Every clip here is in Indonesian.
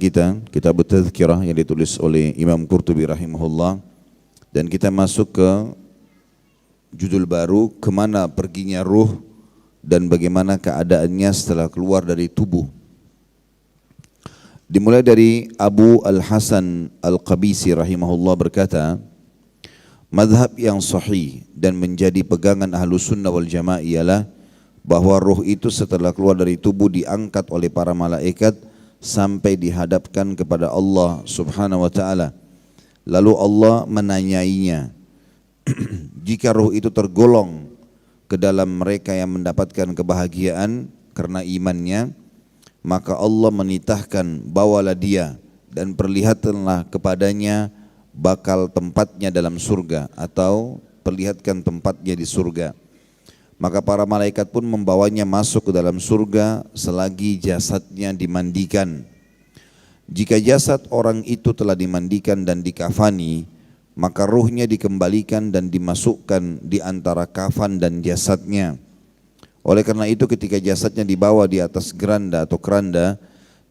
kita, Kitab Tadhkirah yang ditulis oleh Imam Qurtubi rahimahullah, dan kita masuk ke judul baru, kemana perginya ruh dan bagaimana keadaannya setelah keluar dari tubuh. Dimulai dari Abu Al-Hasan Al-Qabisi rahimahullah berkata, madhab yang sahih dan menjadi pegangan Ahlus Sunnah wal Jamaah ialah bahwa ruh itu setelah keluar dari tubuh diangkat oleh para malaikat sampai dihadapkan kepada Allah Subhanahu wa taala. Lalu Allah menanyainya. Jika ruh itu tergolong ke dalam mereka yang mendapatkan kebahagiaan karena imannya, maka Allah menitahkan, bawalah dia dan perlihatkanlah kepadanya bakal tempatnya dalam surga, atau perlihatkan tempatnya di surga. Maka para malaikat pun membawanya masuk ke dalam surga selagi jasadnya dimandikan. Jika jasad orang itu telah dimandikan dan dikafani, maka ruhnya dikembalikan dan dimasukkan di antara kafan dan jasadnya. Oleh karena itu ketika jasadnya dibawa di atas geranda atau keranda,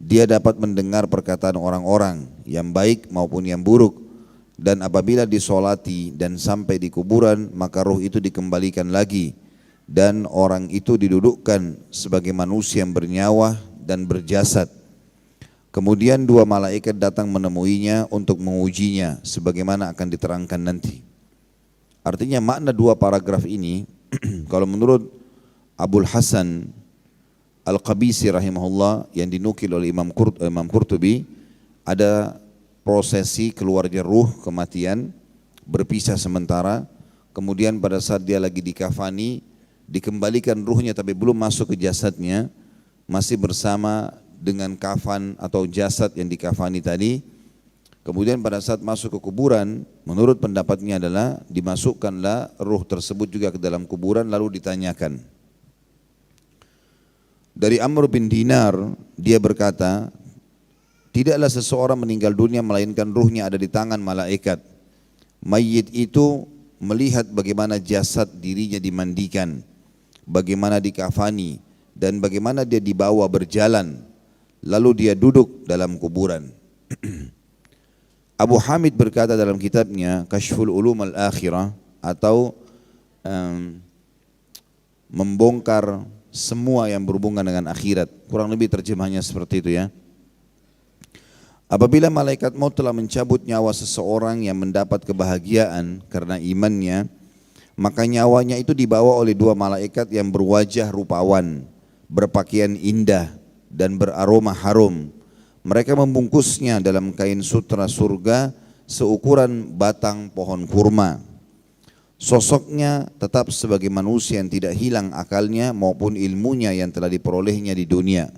dia dapat mendengar perkataan orang-orang yang baik maupun yang buruk. Dan apabila disolati dan sampai di kuburan, maka ruh itu dikembalikan lagi. Dan orang itu didudukkan sebagai manusia yang bernyawa dan berjasad. Kemudian dua malaikat datang menemuinya untuk mengujinya sebagaimana akan diterangkan nanti. Artinya makna dua paragraf ini kalau menurut Abul Hasan Al-Qabisi rahimahullah yang dinukil oleh Imam Qurtubi, ada prosesi keluarnya ruh, kematian, berpisah sementara, kemudian pada saat dia lagi dikafani, dikembalikan ruhnya tapi belum masuk ke jasadnya, masih bersama dengan kafan atau jasad yang dikafani tadi. Kemudian pada saat masuk ke kuburan, menurut pendapatnya adalah dimasukkanlah ruh tersebut juga ke dalam kuburan lalu ditanyakan. Dari Amr bin Dinar, dia berkata, tidaklah seseorang meninggal dunia melainkan ruhnya ada di tangan malaikat. Mayit itu melihat bagaimana jasad dirinya dimandikan, bagaimana dikafani, dan bagaimana dia dibawa berjalan, lalu dia duduk dalam kuburan. Abu Hamid berkata dalam kitabnya Kashful Ulum Al-Akhirah, atau membongkar semua yang berhubungan dengan akhirat, kurang lebih terjemahnya seperti itu ya. Apabila malaikat maut telah mencabut nyawa seseorang yang mendapat kebahagiaan karena imannya, maka nyawanya itu dibawa oleh dua malaikat yang berwajah rupawan, berpakaian indah dan beraroma harum. Mereka membungkusnya dalam kain sutra surga seukuran batang pohon kurma. Sosoknya tetap sebagai manusia yang tidak hilang akalnya maupun ilmunya yang telah diperolehnya di dunia.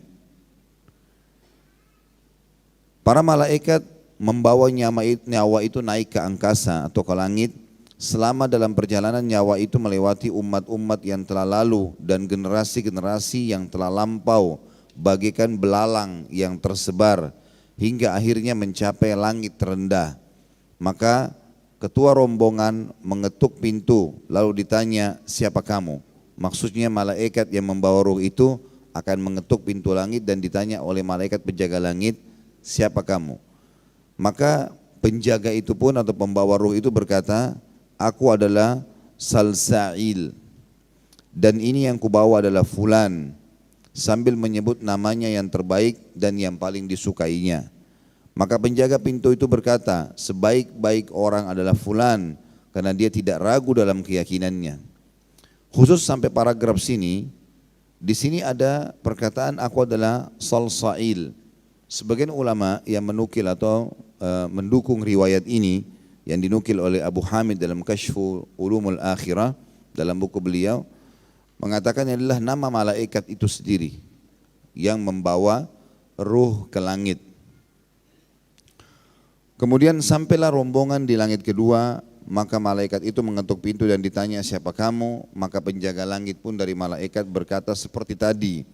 Para malaikat membawa nyawa itu naik ke angkasa atau ke langit. Selama dalam perjalanan nyawa itu melewati umat-umat yang telah lalu dan generasi-generasi yang telah lampau, bagaikan belalang yang tersebar hingga akhirnya mencapai langit terendah. Maka ketua rombongan mengetuk pintu lalu ditanya, siapa kamu? Maksudnya malaikat yang membawa ruh itu akan mengetuk pintu langit dan ditanya oleh malaikat penjaga langit, siapa kamu? Maka penjaga itu pun atau pembawa ruh itu berkata, aku adalah Salsail dan ini yang kubawa adalah Fulan, sambil menyebut namanya yang terbaik dan yang paling disukainya. Maka penjaga pintu itu berkata, sebaik-baik orang adalah Fulan, karena dia tidak ragu dalam keyakinannya. Khusus sampai paragraf sini, di sini ada perkataan aku adalah Salsail. Sebagian ulama yang menukil atau mendukung riwayat ini yang dinukil oleh Abu Hamid dalam Kashfu Ulumul Akhirah dalam buku beliau, mengatakan adalah nama malaikat itu sendiri yang membawa ruh ke langit. Kemudian sampailah rombongan di langit kedua, maka malaikat itu mengetuk pintu dan ditanya, siapa kamu? Maka penjaga langit pun dari malaikat berkata seperti tadi.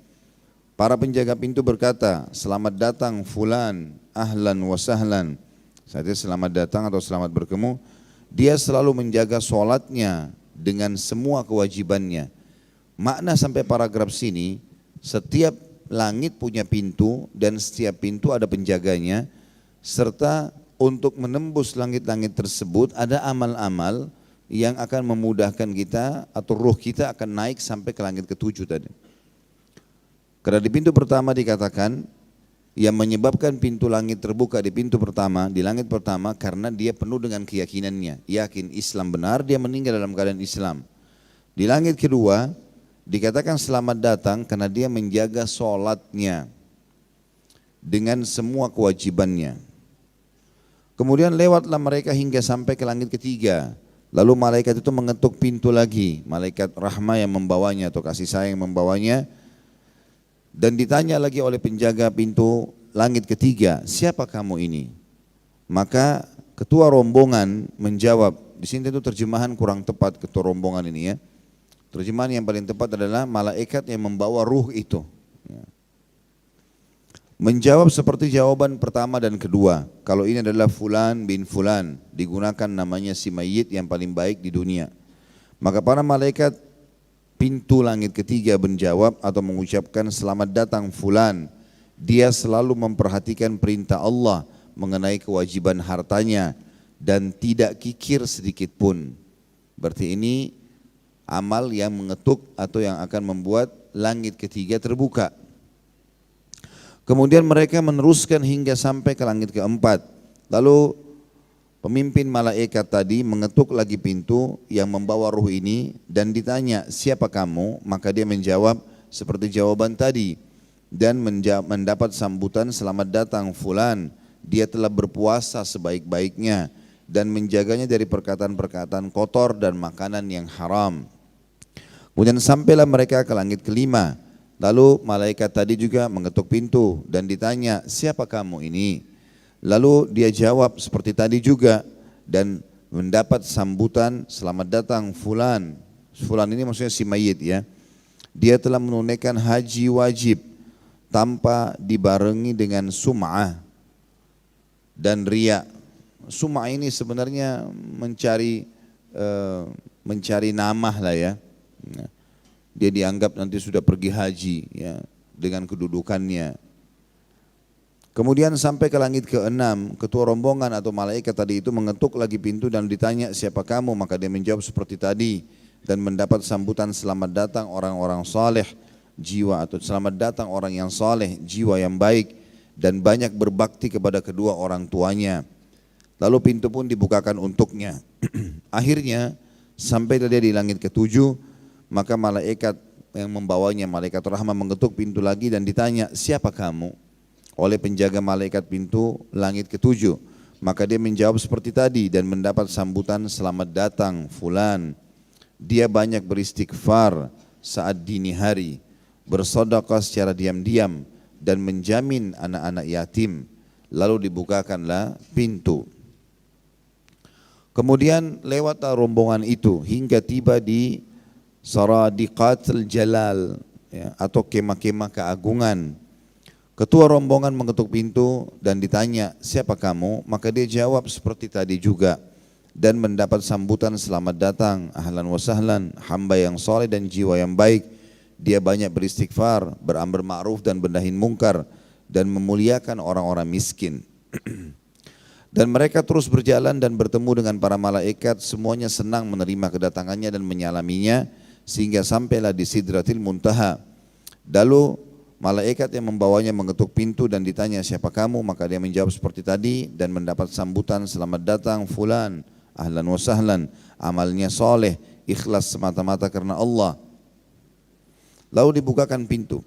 Para penjaga pintu berkata, selamat datang Fulan, ahlan wa sahlan. Saatnya selamat datang atau selamat bertemu. Dia selalu menjaga sholatnya dengan semua kewajibannya. Makna sampai paragraf sini, setiap langit punya pintu dan setiap pintu ada penjaganya, serta untuk menembus langit-langit tersebut ada amal-amal yang akan memudahkan kita atau ruh kita akan naik sampai ke langit ketujuh tadi. Karena di pintu pertama dikatakan yang menyebabkan pintu langit terbuka di pintu pertama, di langit pertama karena dia penuh dengan keyakinannya, yakin Islam benar, dia meninggal dalam keadaan Islam. Di langit kedua dikatakan selamat datang karena dia menjaga sholatnya dengan semua kewajibannya. Kemudian lewatlah mereka hingga sampai ke langit ketiga. Lalu malaikat itu mengetuk pintu lagi, malaikat rahmah yang membawanya atau kasih sayang yang membawanya. Dan ditanya lagi oleh penjaga pintu langit ketiga, siapa kamu ini? Maka ketua rombongan menjawab, di sini itu terjemahan kurang tepat ketua rombongan ini ya. Terjemahan yang paling tepat adalah malaikat yang membawa ruh itu. Menjawab seperti jawaban pertama dan kedua. Kalau ini adalah fulan bin fulan, digunakan namanya si mayit yang paling baik di dunia. Maka para malaikat pintu langit ketiga menjawab atau mengucapkan selamat datang fulan. Dia selalu memperhatikan perintah Allah mengenai kewajiban hartanya dan tidak kikir sedikit pun. Berarti ini amal yang mengetuk atau yang akan membuat langit ketiga terbuka. Kemudian mereka meneruskan hingga sampai ke langit keempat. Lalu pemimpin malaikat tadi mengetuk lagi pintu yang membawa ruh ini dan ditanya, siapa kamu? Maka dia menjawab seperti jawaban tadi dan mendapat sambutan selamat datang fulan. Dia telah berpuasa sebaik-baiknya dan menjaganya dari perkataan-perkataan kotor dan makanan yang haram. Kemudian sampailah mereka ke langit kelima. Lalu malaikat tadi juga mengetuk pintu dan ditanya, siapa kamu ini? Lalu dia jawab seperti tadi juga dan mendapat sambutan selamat datang fulan. Fulan ini maksudnya si mayit ya. Dia telah menunaikan haji wajib tanpa dibarengi dengan sum'ah dan riya. Sum'ah ini sebenarnya mencari nama lah ya. Dia dianggap nanti sudah pergi haji ya, dengan kedudukannya. Kemudian sampai ke langit ke-6, ketua rombongan atau malaikat tadi itu mengetuk lagi pintu dan ditanya siapa kamu, maka dia menjawab seperti tadi dan mendapat sambutan selamat datang orang-orang saleh jiwa atau selamat datang orang yang saleh jiwa yang baik dan banyak berbakti kepada kedua orang tuanya. Lalu pintu pun dibukakan untuknya. Akhirnya sampai dia di langit ke-7. Maka malaikat yang membawanya, malaikat rahmah mengetuk pintu lagi dan ditanya, siapa kamu? Oleh penjaga malaikat pintu langit ke-7. Maka dia menjawab seperti tadi dan mendapat sambutan selamat datang fulan. Dia banyak beristighfar saat dini hari, bersedekah secara diam-diam dan menjamin anak-anak yatim. Lalu dibukakanlah pintu. Kemudian lewatlah rombongan itu hingga tiba di Saradiqatul Jalal ya, atau kemah-kemah keagungan. Ketua rombongan mengetuk pintu dan ditanya, siapa kamu? Maka dia jawab seperti tadi juga dan mendapat sambutan selamat datang, ahlan wa sahlan, hamba yang soleh dan jiwa yang baik. Dia banyak beristighfar, beramar ma'ruf dan bendahin mungkar dan memuliakan orang-orang miskin. Dan mereka terus berjalan dan bertemu dengan para malaikat, semuanya senang menerima kedatangannya dan menyalaminya sehingga sampailah di Sidratil Muntaha. Lalu malaikat yang membawanya mengetuk pintu dan ditanya siapa kamu, maka dia menjawab seperti tadi dan mendapat sambutan selamat datang fulan, ahlan wa sahlan, amalnya soleh, ikhlas semata-mata karena Allah. Lalu dibukakan pintu.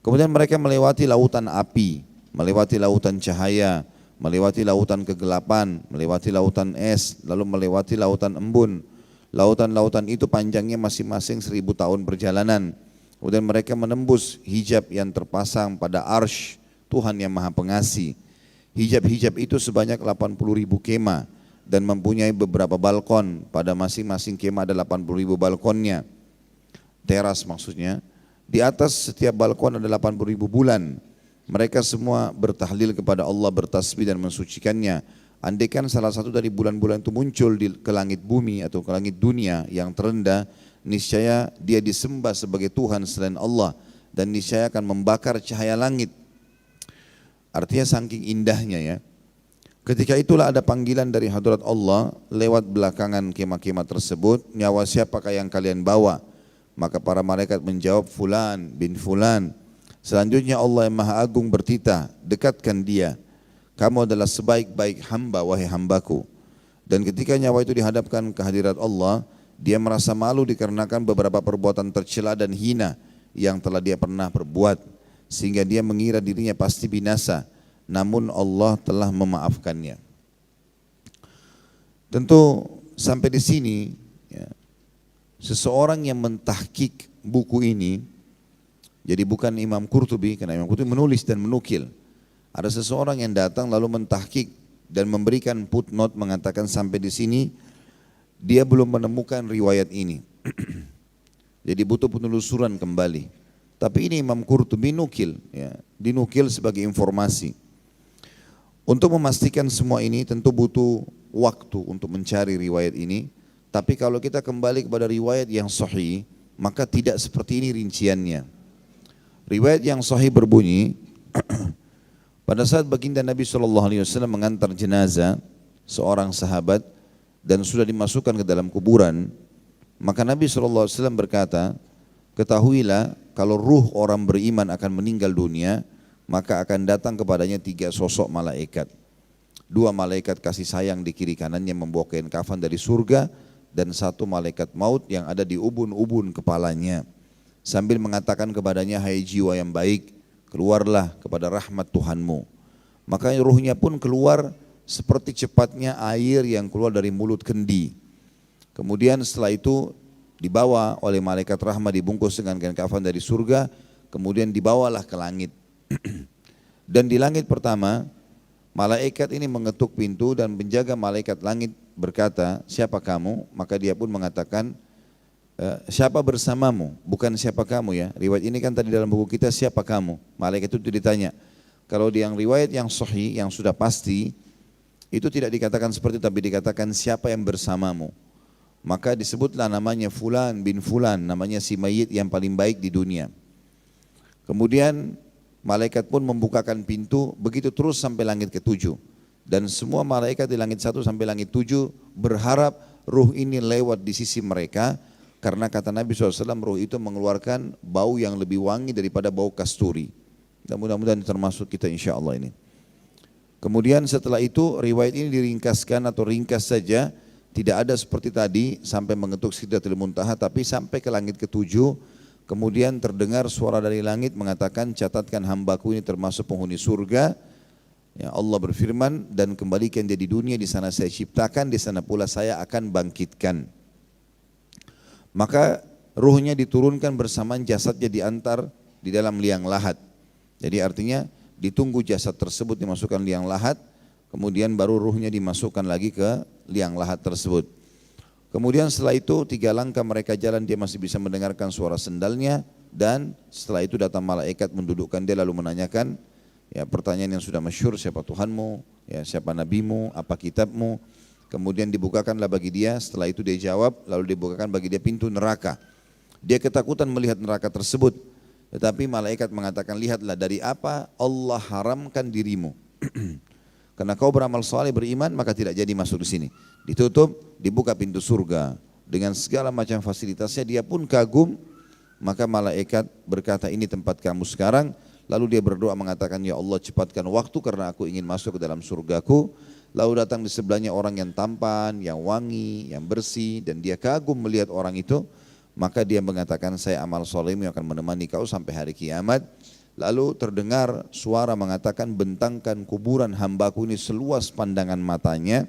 Kemudian mereka melewati lautan api, melewati lautan cahaya, melewati lautan kegelapan, melewati lautan es, lalu melewati lautan embun. Lautan-lautan itu panjangnya masing-masing 1000 tahun perjalanan. Kemudian mereka menembus hijab yang terpasang pada arsy Tuhan yang Maha Pengasih. Hijab-hijab itu sebanyak 80.000 kemah dan mempunyai beberapa balkon. Pada masing-masing kemah ada 80.000 balkonnya. Teras maksudnya. Di atas setiap balkon ada 80.000 bulan. Mereka semua bertahlil kepada Allah, bertasbih dan mensucikannya. Andaikan salah satu dari bulan-bulan itu muncul ke langit bumi atau ke langit dunia yang terendah, niscaya dia disembah sebagai Tuhan selain Allah dan niscaya akan membakar cahaya langit. Artinya saking indahnya ya. Ketika itulah ada panggilan dari hadrat Allah lewat belakangan kemah-kemah tersebut, nyawa siapakah yang kalian bawa? Maka para malaikat menjawab, Fulan bin Fulan. Selanjutnya Allah yang Maha Agung bertitah, dekatkan dia. Kamu adalah sebaik-baik hamba, wahai hambaku. Dan ketika nyawa itu dihadapkan ke hadirat Allah, dia merasa malu dikarenakan beberapa perbuatan tercela dan hina yang telah dia pernah perbuat, sehingga dia mengira dirinya pasti binasa. Namun Allah telah memaafkannya. Tentu sampai di sini ya, seseorang yang mentahkik buku ini, jadi bukan Imam Qurtubi, karena Imam Qurtubi menulis dan menukil. Ada seseorang yang datang lalu mentahkik dan memberikan footnote mengatakan sampai di sini dia belum menemukan riwayat ini. Jadi butuh penelusuran kembali. Tapi ini Imam Qurtubi nukil, ya, dinukil sebagai informasi. Untuk memastikan semua ini tentu butuh waktu untuk mencari riwayat ini. Tapi kalau kita kembali kepada riwayat yang sahih, maka tidak seperti ini rinciannya. Riwayat yang sahih berbunyi, pada saat baginda Nabi SAW mengantar jenazah seorang sahabat dan sudah dimasukkan ke dalam kuburan, maka Nabi SAW berkata, ketahuilah kalau ruh orang beriman akan meninggal dunia, maka akan datang kepadanya 3 sosok malaikat. 2 malaikat kasih sayang di kiri kanannya membawa kain kafan dari surga, dan 1 malaikat maut yang ada di ubun-ubun kepalanya, sambil mengatakan kepadanya, hai jiwa yang baik, keluarlah kepada rahmat Tuhanmu. Maka ruhnya pun keluar seperti cepatnya air yang keluar dari mulut kendi. Kemudian setelah itu dibawa oleh malaikat rahmat dibungkus dengan kain kafan dari surga, kemudian dibawalah ke langit. Dan di langit pertama, malaikat ini mengetuk pintu dan penjaga malaikat langit berkata, siapa kamu? Maka dia pun mengatakan, siapa bersamamu? Bukan siapa kamu ya. Riwayat ini kan tadi dalam buku kita, siapa kamu? Malaikat itu ditanya. Kalau di yang riwayat yang sahih, yang sudah pasti, itu tidak dikatakan seperti itu, tapi dikatakan siapa yang bersamamu. Maka disebutlah namanya Fulan bin Fulan, namanya si mayit yang paling baik di dunia. Kemudian malaikat pun membukakan pintu, begitu terus sampai langit ke-7. Dan semua malaikat di langit 1 sampai langit 7 berharap ruh ini lewat di sisi mereka, karena kata Nabi SAW ruh itu mengeluarkan bau yang lebih wangi daripada bau kasturi. Dan mudah-mudahan termasuk kita insya Allah ini. Kemudian setelah itu riwayat ini diringkaskan atau ringkas saja, tidak ada seperti tadi sampai mengetuk Sidratul Muntaha, tapi sampai ke langit ke-7. Kemudian terdengar suara dari langit mengatakan, catatkan hambaku ini termasuk penghuni surga. Ya, Allah berfirman, dan kembalikan dia di dunia, di sana saya ciptakan, di sana pula saya akan bangkitkan. Maka ruhnya diturunkan bersamaan jasadnya diantar di dalam liang lahat. Jadi artinya ditunggu jasad tersebut dimasukkan liang lahat, kemudian baru ruhnya dimasukkan lagi ke liang lahat tersebut. Kemudian setelah itu 3 langkah mereka jalan, dia masih bisa mendengarkan suara sendalnya, dan setelah itu datang malaikat mendudukkan dia lalu menanyakan ya pertanyaan yang sudah masyhur, siapa Tuhanmu, ya siapa nabimu, apa kitabmu. Kemudian dibukakanlah bagi dia, setelah itu dia jawab, lalu dibukakan bagi dia pintu neraka. Dia ketakutan melihat neraka tersebut, tetapi malaikat mengatakan, lihatlah dari apa Allah haramkan dirimu. Karena kau beramal saleh beriman, maka tidak jadi masuk di sini. Ditutup, dibuka pintu surga dengan segala macam fasilitasnya. Dia pun kagum, maka malaikat berkata, ini tempat kamu sekarang. Lalu dia berdoa mengatakan, ya Allah cepatkan waktu karena aku ingin masuk ke dalam surgaku. Lalu datang di sebelahnya orang yang tampan, yang wangi, yang bersih, dan dia kagum melihat orang itu. Maka dia mengatakan, saya amal salehmu yang akan menemani kau sampai hari kiamat. Lalu terdengar suara mengatakan, bentangkan kuburan hambaku ini seluas pandangan matanya,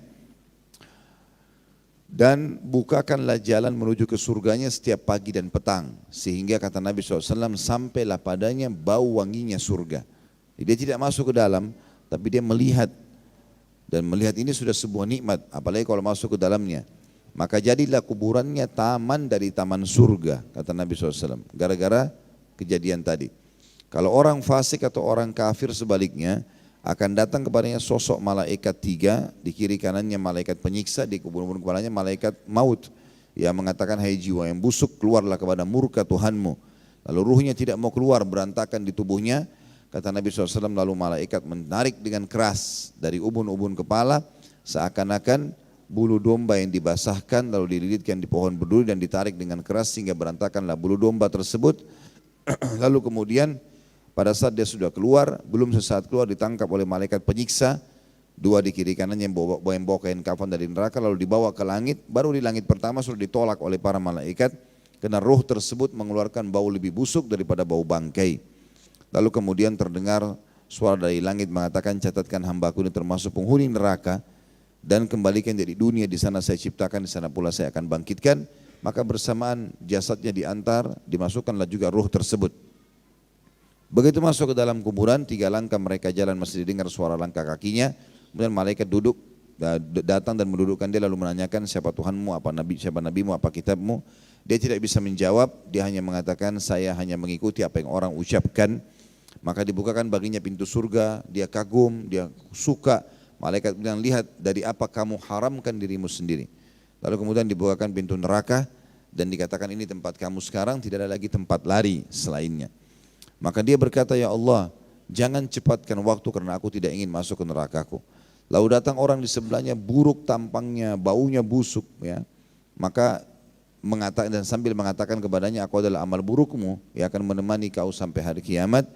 dan bukakanlah jalan menuju ke surganya setiap pagi dan petang. Sehingga kata Nabi SAW, sampailah padanya bau wanginya surga. Jadi dia tidak masuk ke dalam, tapi dia melihat. Dan melihat ini sudah sebuah nikmat, apalagi kalau masuk ke dalamnya. Maka jadilah kuburannya taman dari taman surga, kata Nabi SAW. Gara-gara kejadian tadi. Kalau orang fasik atau orang kafir sebaliknya, akan datang kepadanya sosok malaikat 3, di kiri kanannya malaikat penyiksa, di kubur-kubur kepalanya malaikat maut yang mengatakan, hai jiwa yang busuk, keluarlah kepada murka Tuhanmu. Lalu ruhnya tidak mau keluar, berantakan di tubuhnya. Kata Nabi SAW, lalu malaikat menarik dengan keras dari ubun-ubun kepala, seakan-akan bulu domba yang dibasahkan lalu dililitkan di pohon berduri dan ditarik dengan keras sehingga berantakanlah bulu domba tersebut. Lalu kemudian pada saat dia sudah keluar, belum sesaat keluar ditangkap oleh malaikat penyiksa, dua di kiri kanannya yang bawa kain kafan dari neraka, lalu dibawa ke langit. Baru di langit pertama sudah ditolak oleh para malaikat karena ruh tersebut mengeluarkan bau lebih busuk daripada bau bangkai. Lalu kemudian terdengar suara dari langit mengatakan, catatkan hambaku ini termasuk penghuni neraka dan kembalikan dari dunia, di sana saya ciptakan, di sana pula saya akan bangkitkan. Maka bersamaan jasadnya diantar, dimasukkanlah juga ruh tersebut. Begitu masuk ke dalam kuburan, 3 langkah mereka jalan masih didengar suara langkah kakinya. Kemudian malaikat duduk, datang dan mendudukkan dia lalu menanyakan, siapa Tuhanmu, apa nabi, siapa nabimu, apa kitabmu. Dia tidak bisa menjawab, dia hanya mengatakan, saya hanya mengikuti apa yang orang ucapkan. Maka dibukakan baginya pintu surga, dia kagum, dia suka. Malaikat bilang, lihat dari apa kamu haramkan dirimu sendiri. Lalu kemudian dibukakan pintu neraka dan dikatakan, ini tempat kamu sekarang, tidak ada lagi tempat lari selainnya. Maka dia berkata, ya Allah, jangan cepatkan waktu karena aku tidak ingin masuk ke nerakaku. Lalu datang orang di sebelahnya, buruk tampangnya, baunya busuk, ya. Maka mengatakan dan sambil mengatakan kepadanya, aku adalah amal burukmu yang akan menemani kau sampai hari kiamat.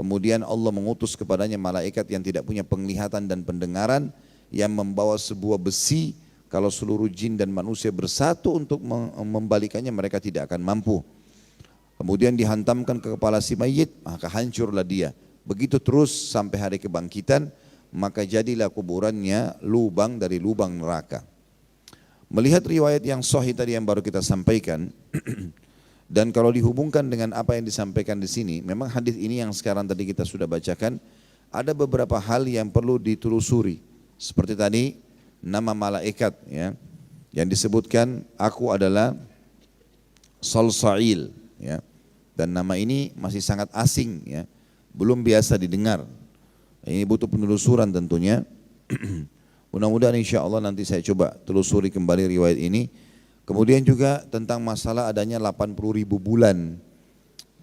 Kemudian Allah mengutus kepadanya malaikat yang tidak punya penglihatan dan pendengaran, yang membawa sebuah besi. Kalau seluruh jin dan manusia bersatu untuk membalikannya, mereka tidak akan mampu. Kemudian dihantamkan ke kepala si mayit, maka hancurlah dia. Begitu terus sampai hari kebangkitan, maka jadilah kuburannya lubang dari lubang neraka. Melihat riwayat yang sahih tadi yang baru kita sampaikan, dan kalau dihubungkan dengan apa yang disampaikan di sini, memang hadis ini yang sekarang tadi kita sudah bacakan, ada beberapa hal yang perlu ditelusuri. Seperti tadi, nama malaikat ya, yang disebutkan, aku adalah Salsail, ya. Dan nama ini masih sangat asing, ya, belum biasa didengar. Ini butuh penelusuran tentunya. Mudah-mudahan insya Allah nanti saya coba telusuri kembali riwayat ini. Kemudian juga tentang masalah adanya 80.000 bulan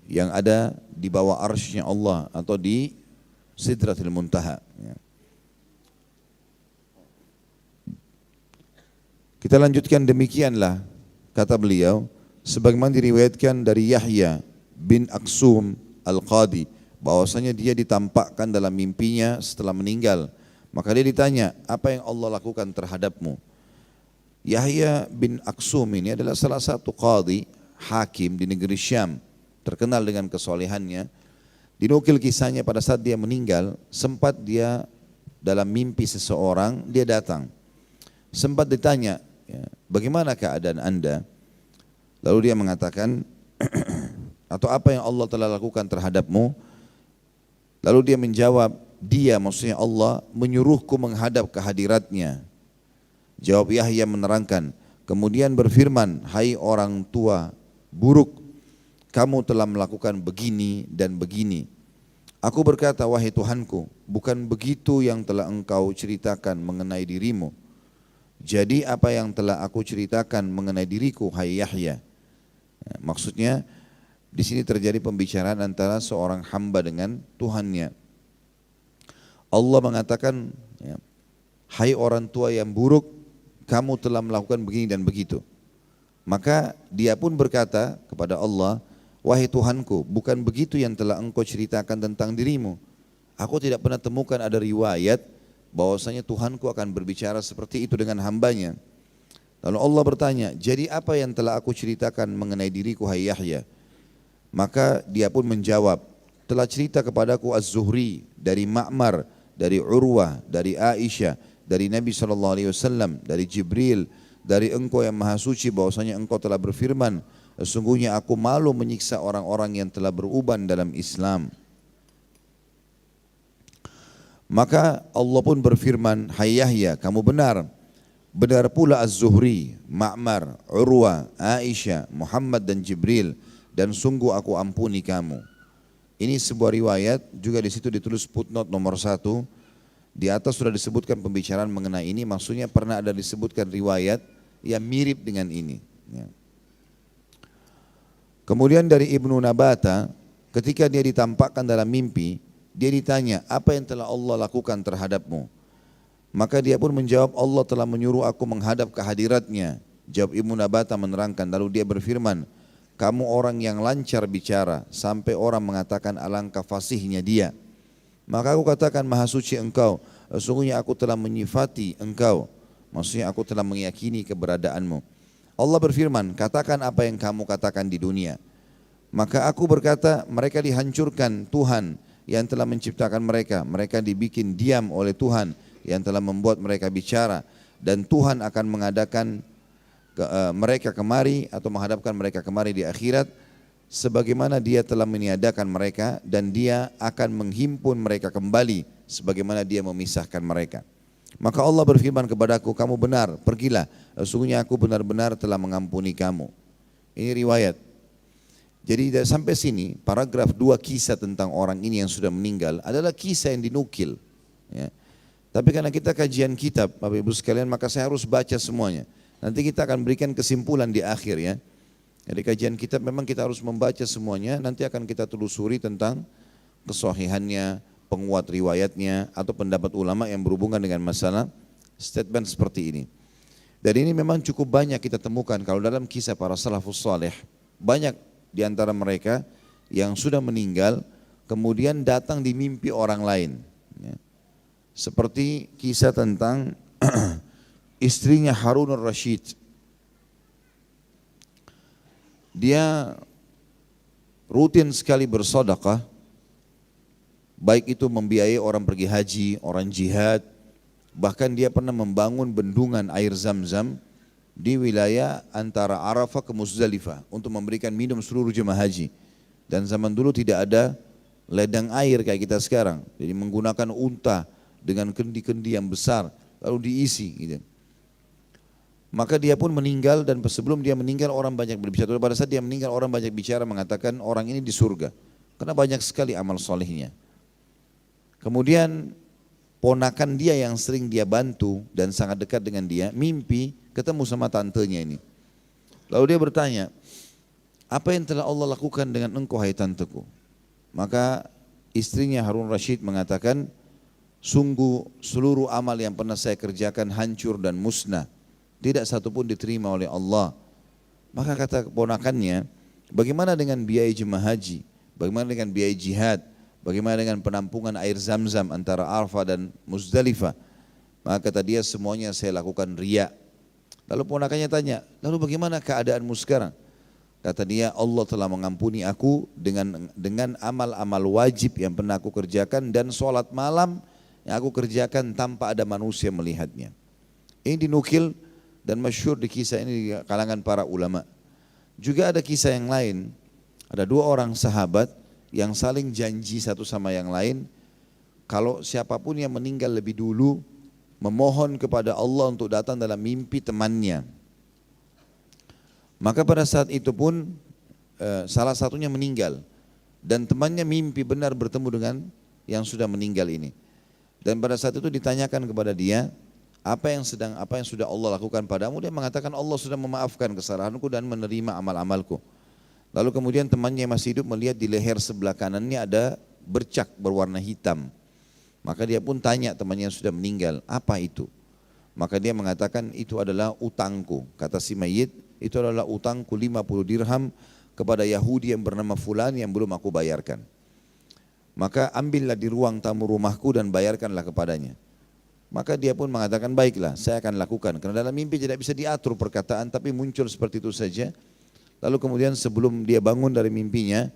yang ada di bawah arsy-Nya Allah atau di Sidratil Muntaha. Kita lanjutkan, demikianlah kata beliau, sebagaimana diriwayatkan dari Yahya bin Aksum Al-Qadi, bahwasanya dia ditampakkan dalam mimpinya setelah meninggal. Maka dia ditanya, apa yang Allah lakukan terhadapmu? Yahya bin Aksum ini adalah salah satu qadi, hakim di negeri Syam, terkenal dengan kesolehannya. Dinukil kisahnya pada saat dia meninggal, sempat dia dalam mimpi seseorang, dia datang. Sempat ditanya, ya, bagaimana keadaan anda? Lalu dia mengatakan, atau apa yang Allah telah lakukan terhadapmu? Lalu dia menjawab, dia maksudnya Allah menyuruhku menghadap ke hadiratnya. Jawab Yahya menerangkan, kemudian berfirman, hai orang tua buruk, kamu telah melakukan begini dan begini. Aku berkata, wahai Tuhanku, bukan begitu yang telah engkau ceritakan mengenai dirimu. Jadi apa yang telah aku ceritakan mengenai diriku, hai Yahya? Maksudnya di sini terjadi pembicaraan antara seorang hamba dengan Tuhannya. Allah mengatakan, ya, hai orang tua yang buruk, kamu telah melakukan begini dan begitu. Maka dia pun berkata kepada Allah, wahai Tuhanku, bukan begitu yang telah engkau ceritakan tentang dirimu. Aku tidak pernah temukan ada riwayat bahwasanya Tuhanku akan berbicara seperti itu dengan hambanya. Lalu Allah bertanya, jadi apa yang telah aku ceritakan mengenai diriku, hai Yahya? Maka dia pun menjawab, telah cerita kepadaku Az-Zuhri dari Ma'mar, dari Urwah, dari Aisyah, dari Nabi SAW, dari Jibril, dari engkau yang maha suci, bahwasanya engkau telah berfirman, sesungguhnya aku malu menyiksa orang-orang yang telah beruban dalam Islam. Maka Allah pun berfirman, hai Yahya, kamu benar. Benar pula Az-Zuhri, Ma'mar, Urwah, Aisyah, Muhammad dan Jibril, dan sungguh aku ampuni kamu. Ini sebuah riwayat, juga di situ ditulis footnote nomor 1. Di atas sudah disebutkan pembicaraan mengenai ini, maksudnya pernah ada disebutkan riwayat yang mirip dengan ini. Kemudian dari Ibnu Nabata, ketika dia ditampakkan dalam mimpi, dia ditanya, apa yang telah Allah lakukan terhadapmu? Maka dia pun menjawab, Allah telah menyuruh aku menghadap ke hadiratnya. Jawab Ibnu Nabata menerangkan, lalu dia berfirman, kamu orang yang lancar bicara, sampai orang mengatakan alangkah fasihnya dia. Maka aku katakan, maha suci engkau, sesungguhnya aku telah menyifati engkau. Maksudnya aku telah meyakini keberadaanmu. Allah berfirman, katakan apa yang kamu katakan di dunia. Maka aku berkata, mereka dihancurkan Tuhan yang telah menciptakan mereka. Mereka dibikin diam oleh Tuhan yang telah membuat mereka bicara. Dan Tuhan akan mengadakan mereka kemari atau menghadapkan mereka kemari di akhirat. Sebagaimana dia telah meniadakan mereka dan dia akan menghimpun mereka kembali. Sebagaimana dia memisahkan mereka. Maka Allah berfirman kepadaku, kamu benar, pergilah. Sesungguhnya aku benar-benar telah mengampuni kamu. Ini riwayat. Jadi sampai sini paragraf 2 kisah tentang orang ini yang sudah meninggal adalah kisah yang dinukil. Ya. Tapi karena kita kajian kitab, Bapak Ibu sekalian, maka saya harus baca semuanya. Nanti kita akan berikan kesimpulan di akhir ya. Jadi kajian kitab memang kita harus membaca semuanya. Nanti akan kita telusuri tentang kesahihannya, penguat riwayatnya, atau pendapat ulama yang berhubungan dengan masalah statement seperti ini. Dan ini memang cukup banyak kita temukan kalau dalam kisah para salafus saleh. Banyak di antara mereka yang sudah meninggal kemudian datang di mimpi orang lain. Ya. Seperti kisah tentang istrinya Harun al-Rashid. Dia rutin sekali bersedekah, baik itu membiayai orang pergi haji, orang jihad, bahkan dia pernah membangun bendungan air Zam-Zam di wilayah antara Arafah ke Muzdalifah untuk memberikan minum seluruh jemaah haji. Dan zaman dulu tidak ada ledang air kayak kita sekarang, jadi menggunakan unta dengan kendi-kendi yang besar lalu diisi gitu. Maka dia pun meninggal dan sebelum dia meninggal orang banyak berbicara. Pada saat dia meninggal orang banyak bicara mengatakan orang ini di surga karena banyak sekali amal solehnya. Kemudian ponakan dia yang sering dia bantu dan sangat dekat dengan dia mimpi ketemu sama tantenya ini. Lalu dia bertanya, apa yang telah Allah lakukan dengan engkau hai tanteku? Maka istrinya Harun Rashid mengatakan, sungguh seluruh amal yang pernah saya kerjakan hancur dan musnah. Tidak satu pun diterima oleh Allah. Maka kata keponakannya, bagaimana dengan biaya jemaah haji? Bagaimana dengan biaya jihad? Bagaimana dengan penampungan air Zam-Zam antara Arafah dan Muzdalifah? Maka kata dia, semuanya saya lakukan riya. Lalu ponakannya tanya, lalu bagaimana keadaanmu sekarang? Kata dia, Allah telah mengampuni aku dengan amal-amal wajib yang pernah aku kerjakan dan sholat malam yang aku kerjakan tanpa ada manusia melihatnya. Ini dinukil dan masyhur di kisah ini di kalangan para ulama. Juga ada kisah yang lain, ada 2 orang sahabat yang saling janji satu sama yang lain, kalau siapapun yang meninggal lebih dulu memohon kepada Allah untuk datang dalam mimpi temannya. Maka pada saat itu pun salah satunya meninggal dan temannya mimpi benar bertemu dengan yang sudah meninggal ini. Dan pada saat itu ditanyakan kepada dia, apa yang sudah Allah lakukan padamu? Dia mengatakan Allah sudah memaafkan kesalahanku dan menerima amal-amalku. Lalu kemudian temannya yang masih hidup melihat di leher sebelah kanannya ada bercak berwarna hitam. Maka dia pun tanya temannya yang sudah meninggal, apa itu? Maka dia mengatakan itu adalah utangku. Kata si mayit, itu adalah utangku 50 dirham kepada Yahudi yang bernama Fulan yang belum aku bayarkan. Maka ambillah di ruang tamu rumahku dan bayarkanlah kepadanya. Maka dia pun mengatakan baiklah saya akan lakukan. Karena dalam mimpi tidak bisa diatur perkataan tapi muncul seperti itu saja. Lalu kemudian sebelum dia bangun dari mimpinya,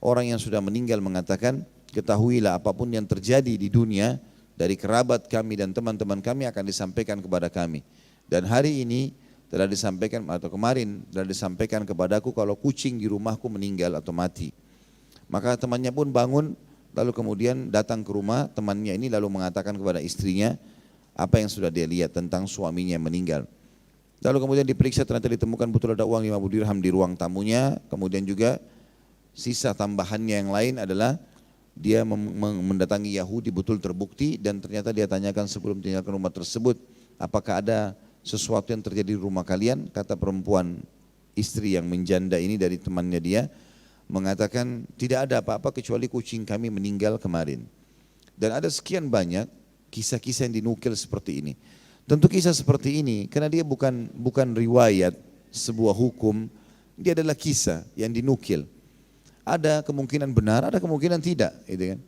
orang yang sudah meninggal mengatakan, ketahuilah apapun yang terjadi di dunia dari kerabat kami dan teman-teman kami akan disampaikan kepada kami. Dan hari ini telah disampaikan atau kemarin telah disampaikan kepadaku kalau kucing di rumahku meninggal atau mati. Maka temannya pun bangun lalu kemudian datang ke rumah temannya ini lalu mengatakan kepada istrinya apa yang sudah dia lihat tentang suaminya yang meninggal. Lalu kemudian diperiksa ternyata ditemukan betul ada uang 50 dirham di ruang tamunya. Kemudian juga sisa tambahannya yang lain adalah dia mendatangi Yahudi betul terbukti dan ternyata dia tanyakan sebelum tinggalkan rumah tersebut, apakah ada sesuatu yang terjadi di rumah kalian? Kata perempuan istri yang menjanda ini dari temannya dia, mengatakan tidak ada apa-apa kecuali kucing kami meninggal kemarin. Dan ada sekian banyak kisah-kisah yang dinukil seperti ini. Tentu kisah seperti ini karena dia bukan riwayat sebuah hukum, dia adalah kisah yang dinukil. Ada kemungkinan benar, ada kemungkinan tidak, gitu kan.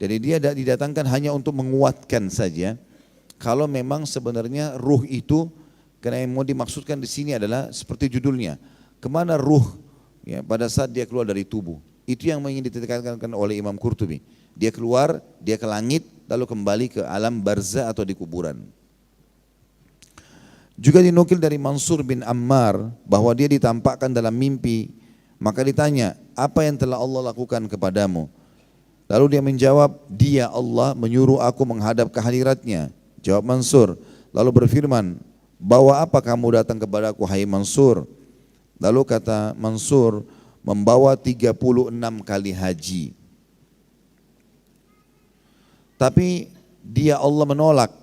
Jadi dia didatangkan hanya untuk menguatkan saja. Kalau memang sebenarnya ruh itu, karena yang mau dimaksudkan di sini adalah seperti judulnya, kemana ruh ya, pada saat dia keluar dari tubuh. Itu yang ingin ditekankan oleh Imam Qurtubi. Dia keluar, dia ke langit, lalu kembali ke alam barzah atau di kuburan. Juga dinukil dari Mansur bin Ammar bahwa dia ditampakkan dalam mimpi. Maka ditanya, apa yang telah Allah lakukan kepadamu? Lalu dia menjawab, dia Allah menyuruh aku menghadap ke hadiratnya. Jawab Mansur, lalu berfirman, bawa apa kamu datang kepadaku hai Mansur? Lalu kata Mansur, membawa 36 kali haji. Tapi dia Allah menolak.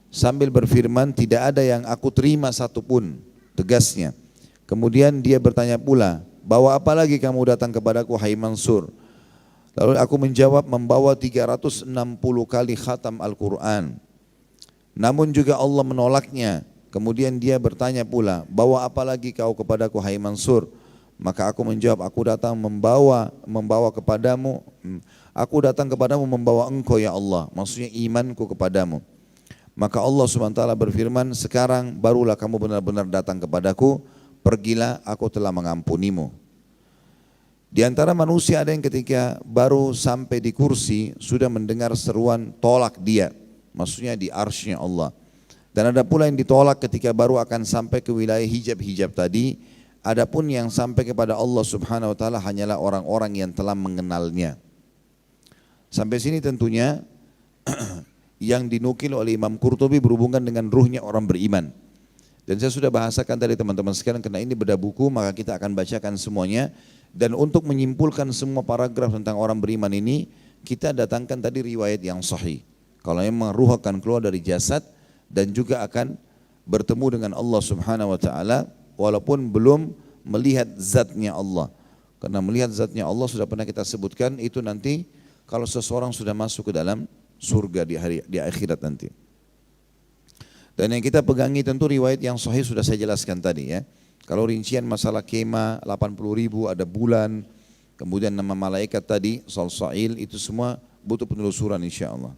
Sambil berfirman, tidak ada yang aku terima satupun, tegasnya. Kemudian dia bertanya pula, bawa apa lagi kamu datang kepadaku hai Mansur? Lalu aku menjawab, membawa 360 kali khatam Al-Quran. Namun juga Allah menolaknya. Kemudian dia bertanya pula, bawa apa lagi kau kepadaku hai Mansur? Maka aku menjawab, aku datang membawa kepadamu, aku datang kepadamu membawa engkau ya Allah, maksudnya imanku kepadamu. Maka Allah SWT berfirman, sekarang barulah kamu benar-benar datang kepadaku, pergilah aku telah mengampunimu. Di antara manusia ada yang ketika baru sampai di kursi sudah mendengar seruan tolak dia, maksudnya di arsy-Nya Allah. Dan ada pula yang ditolak ketika baru akan sampai ke wilayah hijab-hijab tadi. Adapun yang sampai kepada Allah Subhanahu wa taala hanyalah orang-orang yang telah mengenalnya. Sampai sini tentunya yang dinukil oleh Imam Qurtubi berhubungan dengan ruhnya orang beriman. Dan saya sudah bahasakan tadi teman-teman sekalian, karena ini beda buku maka kita akan bacakan semuanya. Dan untuk menyimpulkan semua paragraf tentang orang beriman ini, kita datangkan tadi riwayat yang sahih. Kalau memang ruh akan keluar dari jasad dan juga akan bertemu dengan Allah Subhanahu wa taala walaupun belum melihat zatnya Allah. Karena melihat zatnya Allah sudah pernah kita sebutkan, itu nanti kalau seseorang sudah masuk ke dalam surga di akhirat nanti. Dan yang kita pegangi tentu riwayat yang sahih sudah saya jelaskan tadi ya. Kalau rincian masalah kema 80.000, ada bulan, kemudian nama malaikat tadi, Salsail, itu semua butuh penelusuran insya Allah.